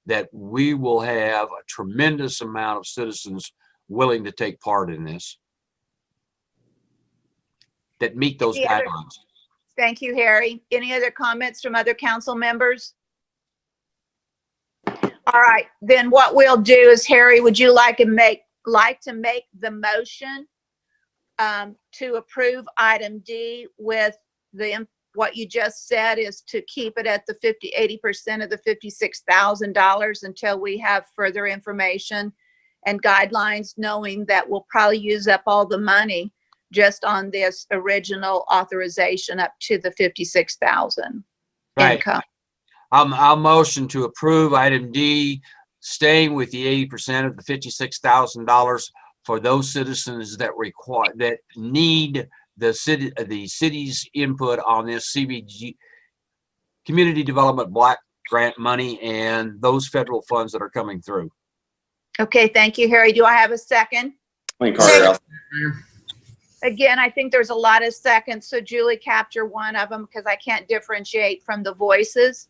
that we will have a tremendous amount of citizens willing to take part in this that meet those guidelines. Thank you, Harry. Any other comments from other council members? All right, then what we'll do is, Harry, would you like to make the motion to approve item D with what you just said, is to keep it at the 80% of the $56,000 until we have further information and guidelines, knowing that we'll probably use up all the money just on this original authorization up to the 56,000 Right. income. I'll motion to approve item D, staying with the 80% of the $56,000 for those citizens that need the city's input on this CBG community development block grant money and those federal funds that are coming through. Okay, thank you, Harry. Do I have a second? Wayne Carter, Again, I think there's a lot of seconds, so Julie, capture one of them because I can't differentiate from the voices.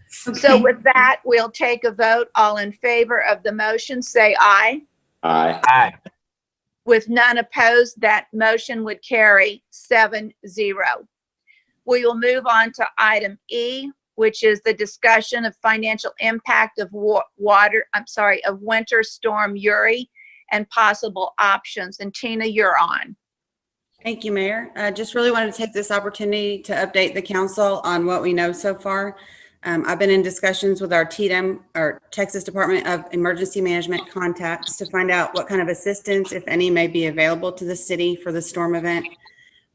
So with that, we'll take a vote. All in favor of the motion, say aye. Aye. Aye. With none opposed, that motion would carry 7-0. We will move on to item E, which is the discussion of financial impact of Winter Storm Uri and possible options. And Tina, you're on. Thank you, Mayor. I just really wanted to take this opportunity to update the council on what we know so far. I've been in discussions with our TDEM, our Texas Department of Emergency Management contacts, to find out what kind of assistance, if any, may be available to the city for the storm event.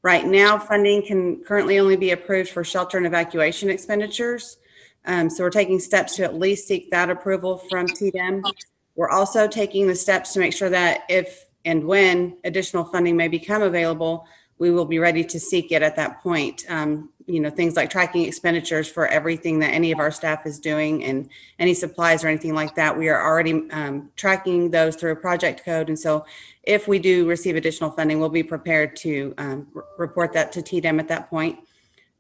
Right now, funding can currently only be approved for shelter and evacuation expenditures. So we're taking steps to at least seek that approval from TDEM. We're also taking the steps to make sure that if and when additional funding may become available, we will be ready to seek it at that point. Things like tracking expenditures for everything that any of our staff is doing and any supplies or anything like that. We are already tracking those through a project code. And so if we do receive additional funding, we'll be prepared to report that to TDEM at that point.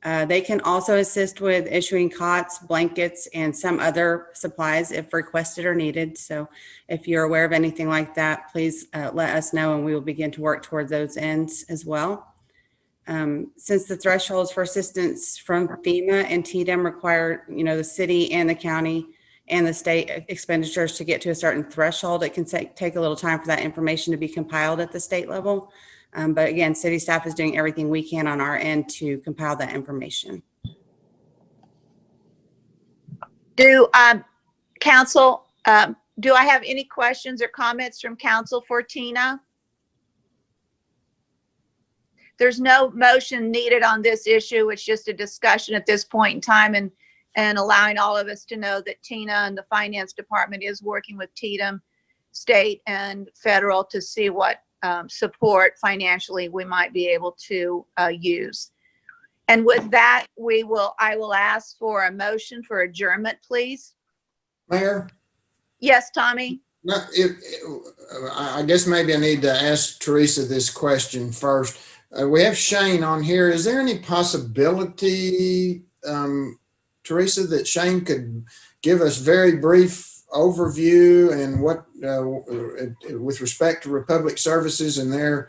They can also assist with issuing cots, blankets, and some other supplies if requested or needed. So if you're aware of anything like that, please let us know and we will begin to work toward those ends as well. Since the thresholds for assistance from FEMA and TDEM require, the city and the county and the state expenditures to get to a certain threshold, it can take a little time for that information to be compiled at the state level. But again, city staff is doing everything we can on our end to compile that information. Council, do I have any questions or comments from council for Tina? There's no motion needed on this issue. It's just a discussion at this point in time and allowing all of us to know that Tina and the finance department is working with TDEM, state and federal, to see what support financially we might be able to use. And with that, I will ask for a motion for adjournment, please. Mayor? Yes, Tommy? No, I guess maybe I need to ask Teresa this question first. We have Shane on here. Is there any possibility, Teresa, that Shane could give us very brief overview and what with respect to Republic Services and their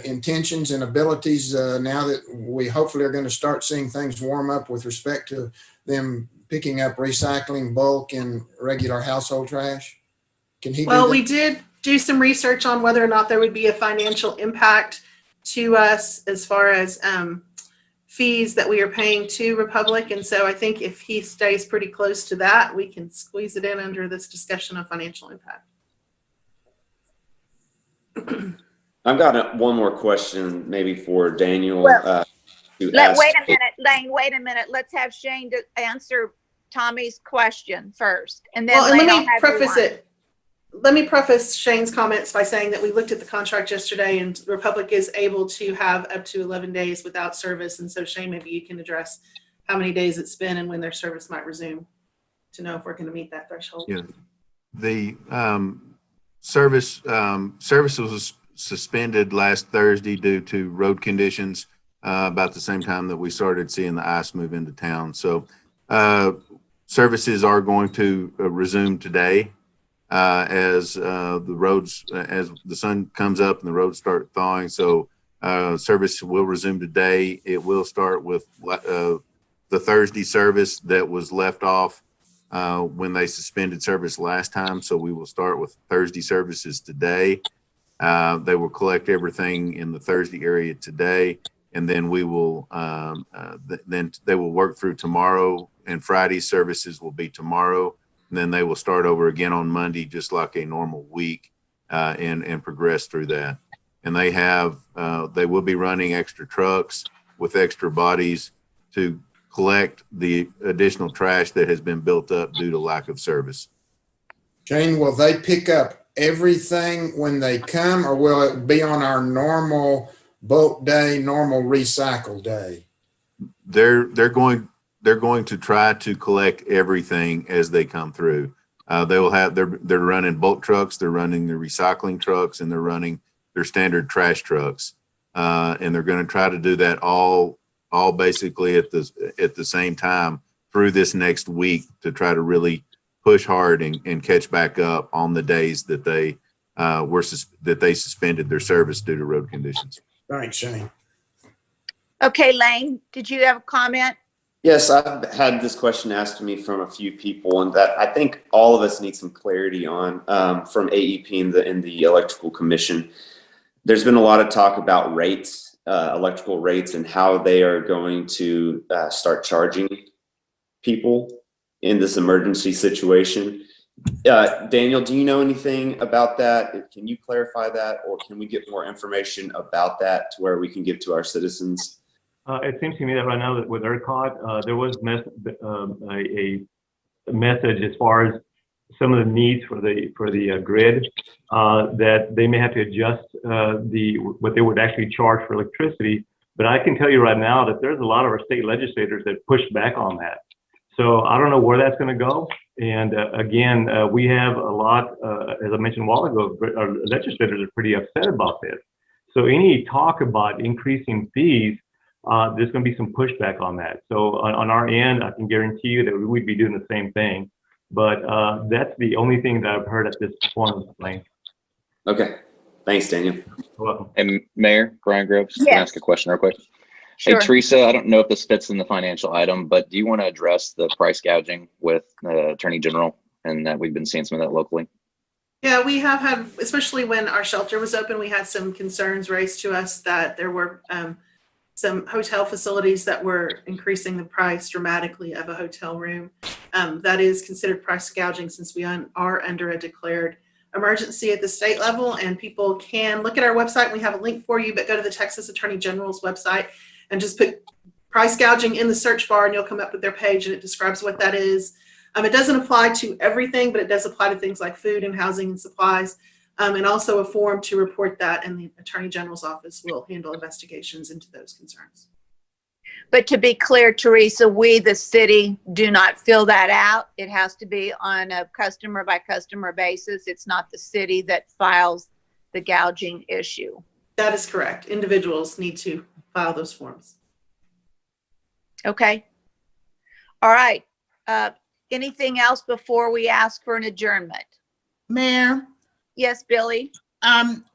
intentions and abilities now that we hopefully are going to start seeing things warm up with respect to them picking up recycling, bulk, and regular household trash? Can he? Well, we did do some research on whether or not there would be a financial impact to us as far as fees that we are paying to Republic. And so I think if he stays pretty close to that, we can squeeze it in under this discussion of financial impact. I've got one more question maybe for Daniel. to ask. Wait a minute, Lane, wait a minute. Let's have Shane to answer Tommy's question first, and then Well, and Lane, let I'll me have you preface on. it. Let me preface Shane's comments by saying that we looked at the contract yesterday, and Republic is able to have up to 11 days without service. And so Shane, maybe you can address how many days it's been and when their service might resume to know if we're going to meet that threshold. Yeah. The service was suspended last Thursday due to road conditions, about the same time that we started seeing the ice move into town. So services are going to resume today as as the sun comes up and the roads start thawing. So service will resume today. It will start with the Thursday service that was left off when they suspended service last time. So we will start with Thursday services today. They will collect everything in the Thursday area today, and then we will then they will work through tomorrow, and Friday services will be tomorrow, and then they will start over again on Monday, just like a normal week, and progress through that. And they will be running extra trucks with extra bodies to collect the additional trash that has been built up due to lack of service. Jane, will they pick up everything when they come, or will it be on our normal bulk day, normal recycle day? They're going to try to collect everything as they come through. They will have they're running bulk trucks, they're running their recycling trucks, and they're running their standard trash trucks, and they're going to try to do that all basically at the same time through this next week to try to really push hard and catch back up on the days that they suspended their service due to road conditions. Thanks, Shane. Okay, Lane, did you have a comment? Yes, I've had this question asked to me from a few people, and that I think all of us need some clarity on from AEP and the Electrical Commission. There's been a lot of talk about rates, electrical rates, and how they are going to start charging people in this emergency situation. Daniel, do you know anything about that? Can you clarify that, or can we get more information about that to where we can give to our citizens? It seems to me that right now that with ERCOT, there was a message as far as some of the needs for the grid, that they may have to adjust what they would actually charge for electricity. But I can tell you right now that there's a lot of our state legislators that push back on that. So I don't know where that's going to go. And again, we have a lot, as I mentioned a while ago, our legislators are pretty upset about this. So any talk about increasing fees, there's going to be some pushback on that. So on our end, I can guarantee you that we'd be doing the same thing. But that's the only thing that I've heard at this point, Lane. Okay. Thanks, Daniel. You're welcome. And Mayor Brian Groves, Yes. can I ask a question real quick? Sure. Hey, Teresa, I don't know if this fits in the financial item, but do you want to address the price gouging with the Attorney General, and that we've been seeing some of that locally? Yeah, we have had, especially when our shelter was open, we had some concerns raised to us that there were some hotel facilities that were increasing the price dramatically of a hotel room. That is considered price gouging since we are under a declared emergency at the state level, and people can look at our website. We have a link for you, but go to the Texas Attorney General's website and just put price gouging in the search bar, and you'll come up with their page, and it describes what that is. It doesn't apply to everything, but it does apply to things like food and housing and supplies, and also a form to report that, and the Attorney General's office will handle investigations into those concerns. But to be clear, Teresa, we, the city, do not fill that out. It has to be on a customer by customer basis. It's not the city that files the gouging issue. That is correct. Individuals need to file those forms. Okay. All right. Anything else before we ask for an adjournment? Mayor, Yes, Billy?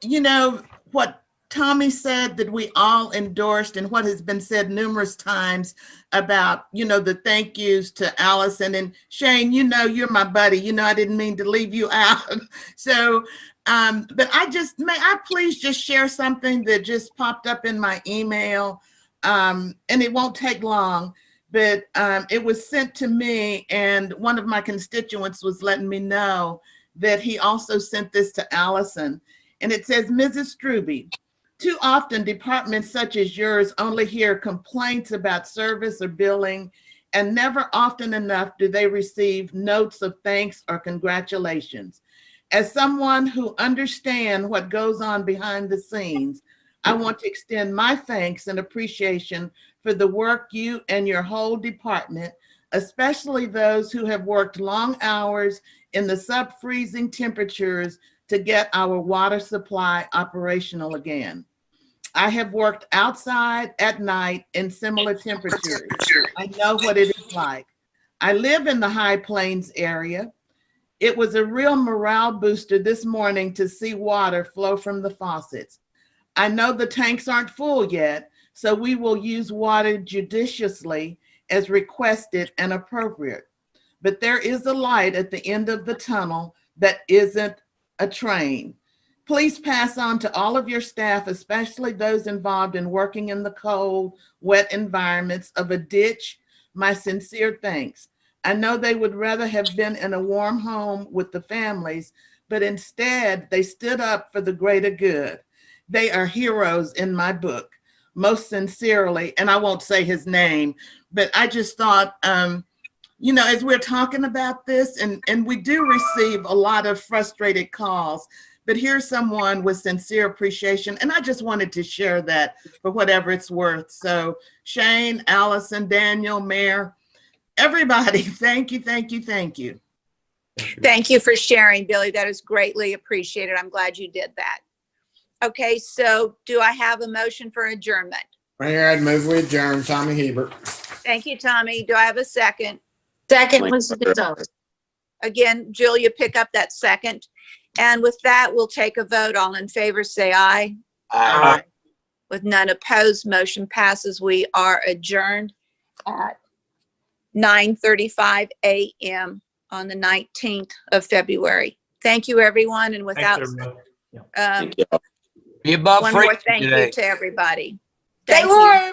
you know, what Tommy said that we all endorsed, and what has been said numerous times about, you know, the thank yous to Allison and Shane. You know, you're my buddy. You know, I didn't mean to leave you out. So, but may I please just share something that just popped up in my email, and it won't take long, but it was sent to me, and one of my constituents was letting me know that he also sent this to Allison. And it says, Mrs. Strube, Too often, departments such as yours only hear complaints about service or billing, and never often enough do they receive notes of thanks or congratulations. As someone who understands what goes on behind the scenes, I want to extend my thanks and appreciation for the work you and your whole department, especially those who have worked long hours in the sub-freezing temperatures to get our water supply operational again. I have worked outside at night in similar temperatures. I know what it is like. I live in the High Plains area. It was a real morale booster this morning to see water flow from the faucets. I know the tanks aren't full yet, so we will use water judiciously as requested and appropriate. But there is a light at the end of the tunnel that isn't a train. Please pass on to all of your staff, especially those involved in working in the cold, wet environments of a ditch, my sincere thanks. I know they would rather have been in a warm home with the families, but instead they stood up for the greater good. They are heroes in my book, most sincerely, and I won't say his name, but I just thought, you know, as we're talking about this, and we do receive a lot of frustrated calls, but here's someone with sincere appreciation, and I just wanted to share that for whatever it's worth. So Shane, Allison, Daniel, Mayor, everybody, thank you, thank you, thank you. Thank you for sharing, Billy. That is greatly appreciated. I'm glad you did that. Okay, so do I have a motion for adjournment? Mayor, I'd move we adjourn. Tommy Hebert. Thank you, Tommy. Do I have a second? Second, Mrs. Gonzalez. Again, Julia, pick up that second. And with that, we'll take a vote. All in favor, say aye. Aye. With none opposed, motion passes. We are adjourned at 9:35 a.m. on the 19th of February. Thank you, everyone. And without, Be above one more freezing thank today. you to everybody. Stay Thank you. warm.